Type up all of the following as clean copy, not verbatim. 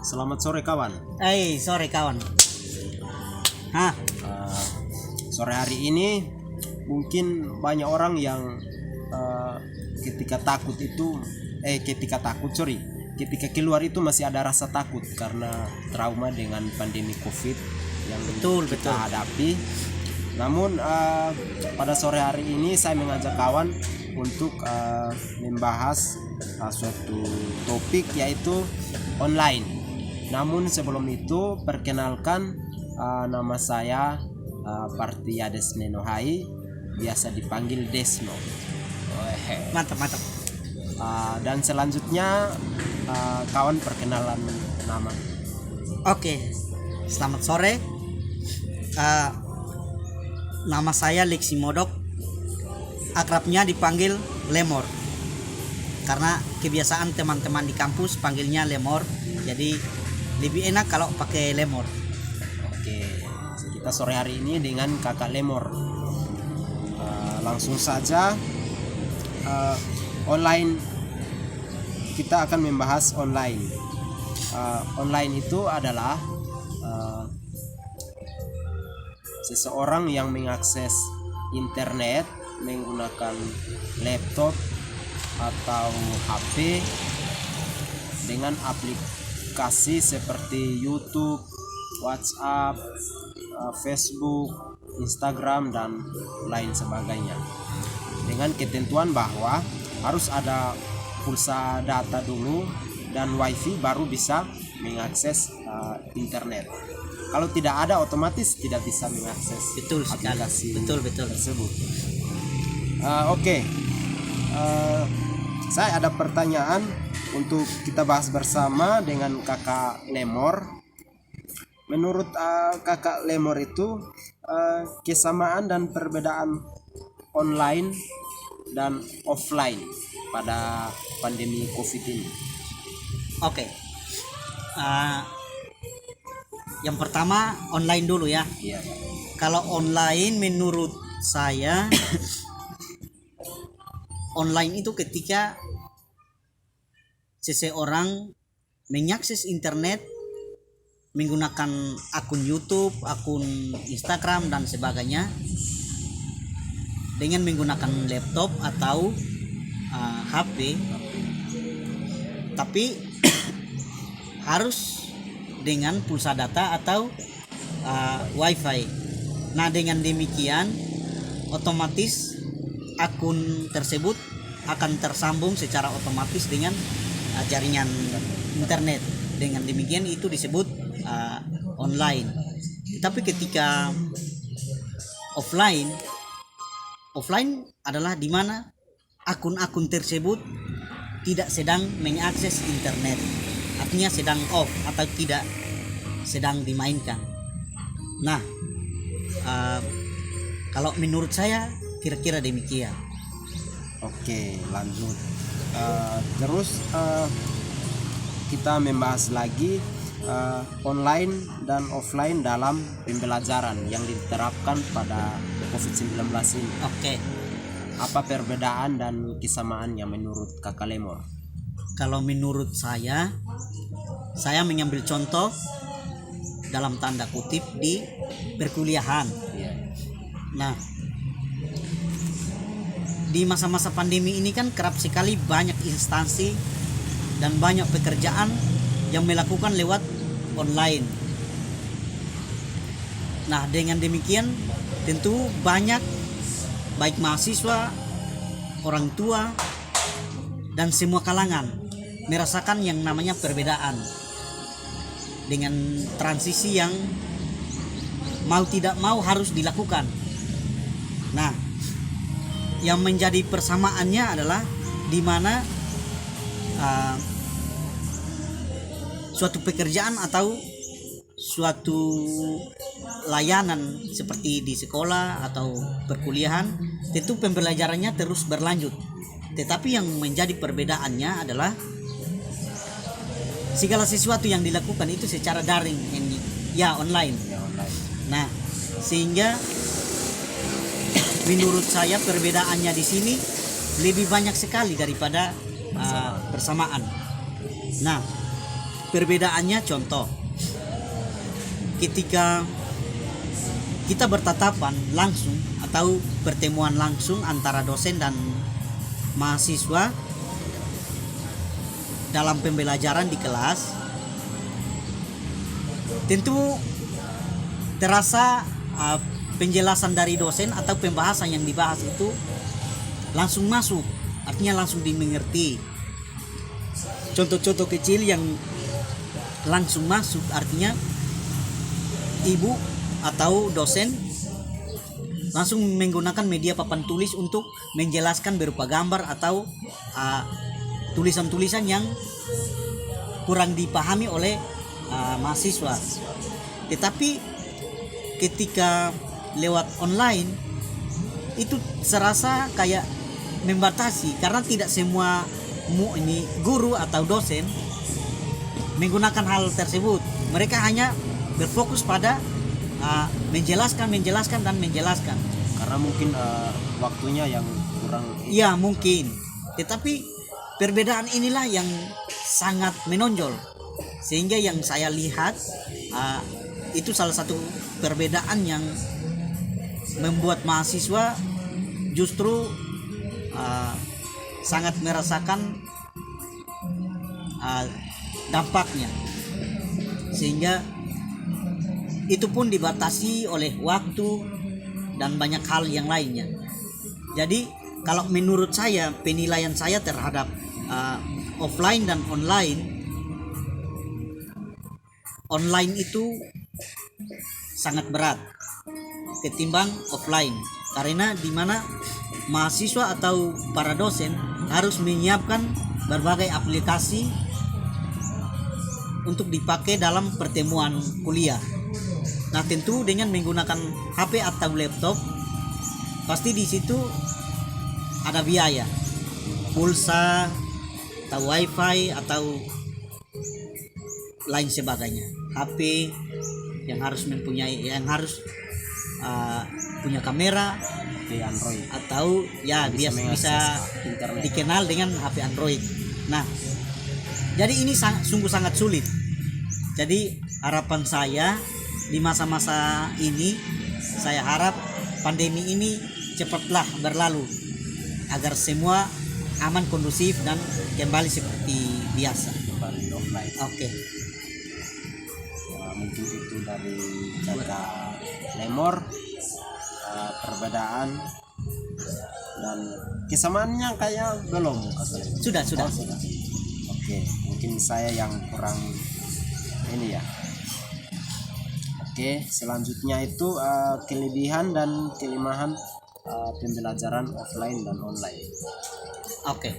Selamat sore kawan. Sore kawan. Hah, Sore hari ini mungkin banyak orang yang ketika keluar itu masih ada rasa takut karena trauma dengan pandemi COVID yang kita hadapi. Namun pada sore hari ini saya mengajak kawan untuk membahas suatu topik yaitu online. Namun sebelum itu perkenalkan, nama saya Partiades Nenohai, biasa dipanggil Desno. mantap. Dan selanjutnya kawan perkenalan nama. Oke, selamat sore. Nama saya Lexi Modok, akrabnya dipanggil Lemor. Karena kebiasaan teman-teman di kampus panggilnya Lemor, jadi lebih enak kalau pakai Lemor. Oke, kita sore hari ini dengan kakak Lemor. Langsung saja, online. Kita akan membahas online. Online itu adalah seseorang yang mengakses internet menggunakan laptop atau HP dengan aplikasi seperti YouTube, WhatsApp, Facebook, Instagram, dan lain sebagainya. Dengan ketentuan bahwa harus ada pulsa data dulu dan WiFi baru bisa mengakses internet. Kalau tidak ada, otomatis tidak bisa mengakses aplikasi tersebut. Oke. Saya ada pertanyaan untuk kita bahas bersama dengan kakak Lemor. Menurut kakak Lemor itu kesamaan dan perbedaan online dan offline pada pandemi COVID ini. Oke. Yang pertama online dulu ya. Iya. Kalau online menurut saya online itu ketika seseorang mengakses internet menggunakan akun YouTube, akun Instagram dan sebagainya dengan menggunakan laptop atau HP, tapi harus dengan pulsa data atau WiFi. Nah, dengan demikian otomatis akun tersebut akan tersambung secara otomatis dengan jaringan internet. Dengan demikian itu disebut online. Tapi ketika offline adalah di mana akun-akun tersebut tidak sedang mengakses internet, artinya sedang off atau tidak sedang dimainkan. Nah, kalau menurut saya kira-kira demikian. Oke, lanjut. Terus kita membahas lagi online dan offline dalam pembelajaran yang diterapkan pada COVID-19 ini. Oke. Apa perbedaan dan kesamaannya menurut kakak Lemor? Kalau menurut saya mengambil contoh dalam tanda kutip di perkuliahan. Iya. Nah, di masa-masa pandemi ini kan kerap sekali banyak instansi dan banyak pekerjaan yang melakukan lewat online. Nah, dengan demikian tentu banyak baik mahasiswa, orang tua, dan semua kalangan merasakan yang namanya perbedaan dengan transisi yang mau tidak mau harus dilakukan. Nah, yang menjadi persamaannya adalah di mana suatu pekerjaan atau suatu layanan seperti di sekolah atau perkuliahan tentu pembelajarannya terus berlanjut. Tetapi yang menjadi perbedaannya adalah segala sesuatu yang dilakukan itu secara daring, online. Nah, sehingga menurut saya perbedaannya di sini lebih banyak sekali daripada persamaan. Nah, perbedaannya contoh, ketika kita bertatapan langsung atau pertemuan langsung antara dosen dan mahasiswa dalam pembelajaran di kelas, tentu terasa penjelasan dari dosen atau pembahasan yang dibahas itu langsung masuk, artinya langsung dimengerti. Contoh-contoh kecil yang langsung masuk artinya ibu atau dosen langsung menggunakan media papan tulis untuk menjelaskan berupa gambar atau tulisan-tulisan yang kurang dipahami oleh mahasiswa. Tetapi ketika lewat online itu serasa kayak membatasi, karena tidak semua ini guru atau dosen menggunakan hal tersebut. Mereka hanya berfokus pada menjelaskan Karena mungkin waktunya yang kurang. Ya mungkin, tetapi perbedaan inilah yang sangat menonjol, sehingga yang saya lihat itu salah satu perbedaan yang membuat mahasiswa justru sangat merasakan dampaknya, sehingga itu pun dibatasi oleh waktu dan banyak hal yang lainnya. Jadi kalau menurut saya, penilaian saya terhadap offline dan online itu sangat berat ketimbang offline, karena di mana mahasiswa atau para dosen harus menyiapkan berbagai aplikasi untuk dipakai dalam pertemuan kuliah. Nah, tentu dengan menggunakan HP atau laptop, pasti di situ ada biaya, pulsa atau wifi atau lain sebagainya. HP yang harus punya kamera Di Android atau ya bisa internet. dikenal dengan HP Android. Nah, jadi ini sungguh sangat sulit. Jadi harapan saya di masa-masa ini, saya harap pandemi ini cepatlah berlalu agar semua aman, kondusif, dan kembali seperti biasa. Kembali offline. Oke. Mungkin itu dari Jaga Lemor, perbedaan dan kesamaannya kayak belum katanya. Sudah. Oke, mungkin saya yang kurang ini ya. Oke, selanjutnya itu kelebihan dan kelemahan pembelajaran offline dan online. Oke.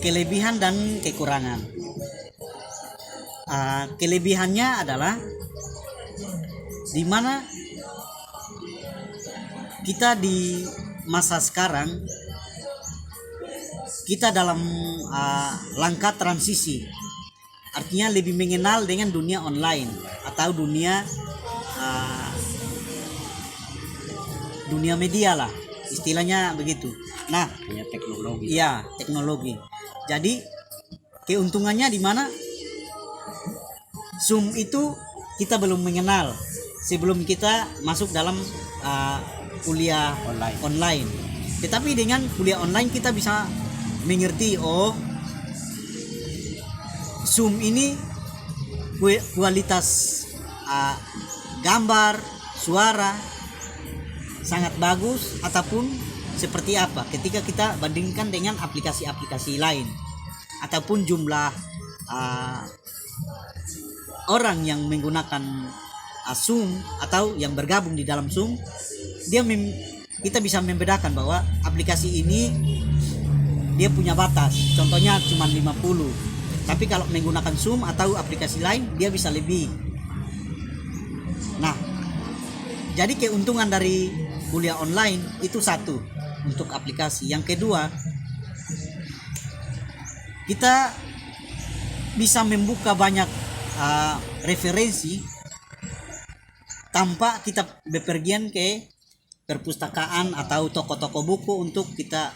Kelebihan dan kekurangan. Kelebihannya adalah di mana kita di masa sekarang kita dalam langkah transisi, artinya lebih mengenal dengan dunia online atau dunia media lah, istilahnya begitu. Nah, Punya teknologi. iya, teknologi. Jadi keuntungannya di mana Zoom itu kita belum mengenal sebelum kita masuk dalam kuliah online. Tetapi dengan kuliah online kita bisa mengerti, oh, Zoom ini kualitas gambar, suara sangat bagus ataupun seperti apa ketika kita bandingkan dengan aplikasi-aplikasi lain, ataupun jumlah orang yang menggunakan Zoom atau yang bergabung di dalam Zoom, kita bisa membedakan bahwa aplikasi ini dia punya batas, contohnya cuma 50. Tapi kalau menggunakan Zoom atau aplikasi lain, dia bisa lebih. Nah, jadi keuntungan dari kuliah online itu satu, untuk aplikasi. Yang kedua, kita bisa membuka banyak referensi tanpa kita bepergian ke perpustakaan atau toko-toko buku untuk kita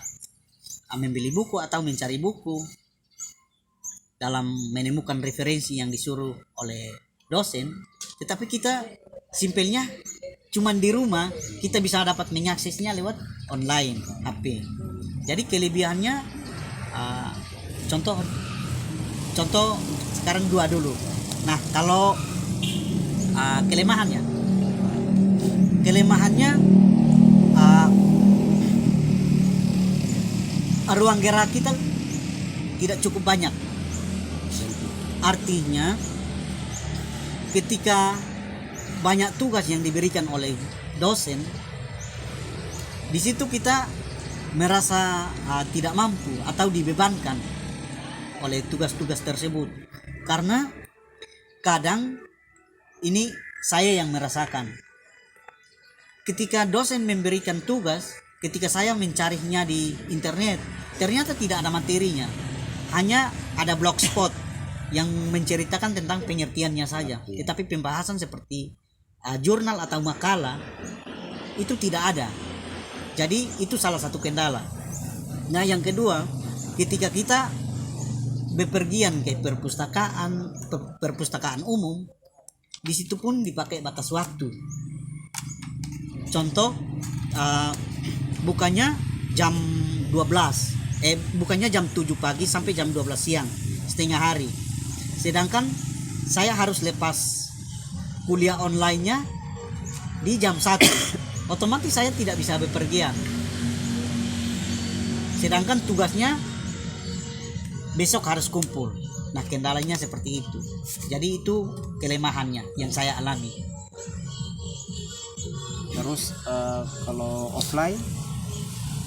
membeli buku atau mencari buku. dalam menemukan referensi yang disuruh oleh dosen, tetapi kita simpelnya cuman di rumah kita bisa dapat mengaksesnya lewat online HP. Jadi kelebihannya contoh sekarang 2 dulu. Nah, kalau kelemahannya ruang gerak kita tidak cukup banyak. Artinya ketika banyak tugas yang diberikan oleh dosen, di situ kita merasa tidak mampu atau dibebankan oleh tugas-tugas tersebut. Karena kadang ini saya yang merasakan, ketika dosen memberikan tugas, ketika saya mencarinya di internet, ternyata tidak ada materinya, hanya ada blogspot yang menceritakan tentang pengertiannya saja, tetapi pembahasan seperti jurnal atau makalah itu tidak ada. Jadi itu salah satu kendala. Nah, yang kedua, ketika kita bepergian ke perpustakaan umum, di situ pun dipakai batas waktu. Contoh, bukannya jam 7 pagi sampai jam 12 siang, setengah hari. Sedangkan saya harus lepas kuliah online-nya di jam 1. Otomatis saya tidak bisa bepergian. Sedangkan tugasnya besok harus kumpul. Nah, kendalanya seperti itu. Jadi itu kelemahannya yang saya alami. Terus kalau offline?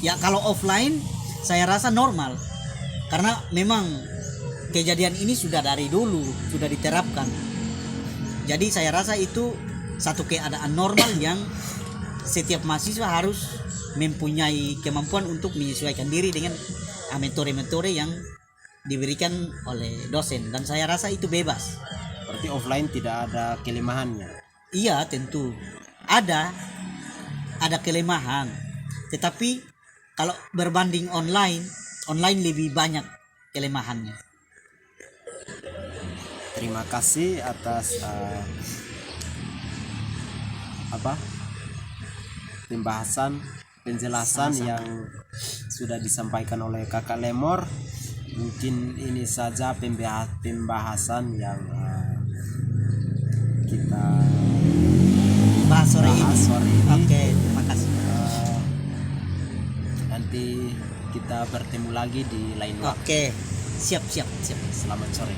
Ya, kalau offline saya rasa normal. Karena memang kejadian ini sudah dari dulu sudah diterapkan. Jadi saya rasa itu satu keadaan normal yang setiap mahasiswa harus mempunyai kemampuan untuk menyesuaikan diri dengan metode-metode yang diberikan oleh dosen, dan saya rasa itu bebas. Berarti offline tidak ada kelemahannya? Iya, tentu ada kelemahan, tetapi kalau berbanding online lebih banyak kelemahannya. Terima kasih atas penjelasan yang sudah disampaikan oleh Kakak Lemor. Mungkin ini saja pembahasan yang kita bahas sore ini. Oke, terima kasih. Nanti kita bertemu lagi di lain waktu. Oke, siap. Selamat sore.